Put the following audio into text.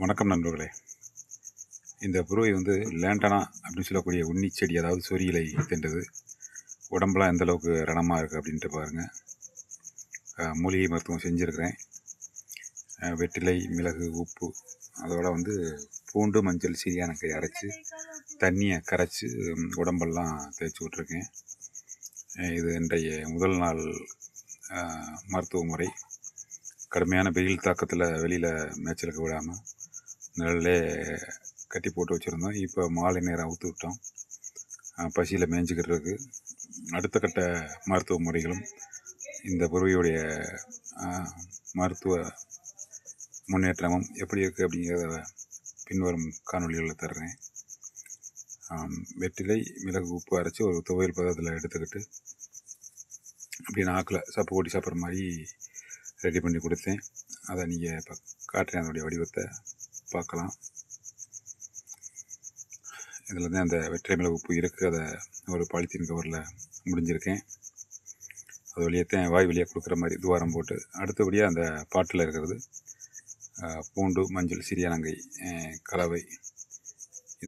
வணக்கம் நண்பர்களே. இந்த புருவை லேண்டனா அப்படின்னு சொல்லக்கூடிய உண்ணி செடி, அதாவது சொறியிலை தின்றது. உடம்பெலாம் எந்த அளவுக்கு ரணமாக இருக்குது அப்படின்ட்டு பாருங்கள். மூலிகை மருத்துவம் செஞ்சுருக்கிறேன். வெற்றிலை, மிளகு, உப்பு, அதோட பூண்டு, மஞ்சள், சீரியானக்கை அரைச்சி தண்ணியை கரைச்சி உடம்பெல்லாம் தேய்ச்சி விட்ருக்கேன். இது இன்றைய முதல் நாள் மருத்துவ முறை. கடுமையான வெயில் தாக்கத்தில் வெளியில் மேய்ச்சலுக்கு விடாமல் நிழல்லே கட்டி போட்டு வச்சுருந்தோம். இப்போ மாலை நேரம் அவுத்து விட்டோம். பசியில் மேய்ஞ்சிக்கிட்டு இருக்கு. அடுத்த கட்ட மருத்துவ முறைகளும் இந்த புருவையுடைய மருத்துவ முன்னேற்றமும் எப்படி இருக்குது அப்படிங்கிறத பின்வரும் காணொலிகளில் தர்றேன். வெற்றிலை, மிளகு, உப்பு அரைச்சி ஒரு துவையல் பதத்தில் எடுத்துக்கிட்டு அப்படி நாக்கில் சப்பு ஓட்டி சாப்பிட்ற மாதிரி ரெடி பண்ணி கொடுத்தேன். அதை நீங்கள் இப்போ காட்டுறேன், அதனுடைய வடிவத்தை பார்க்கலாம். இதில் தான் அந்த வெற்றிலை, மிளகு, உப்பு இருக்குது. அதை ஒரு பாலித்தீன் கவரில் முடிஞ்சிருக்கேன். அது வழியத்தான் வாய் வழியாக கொடுக்குற மாதிரி துவாரம் போட்டு, அடுத்தபடியாக அந்த பாட்டில் இருக்கிறது பூண்டு, மஞ்சள், சிறியானங்கை கலவை.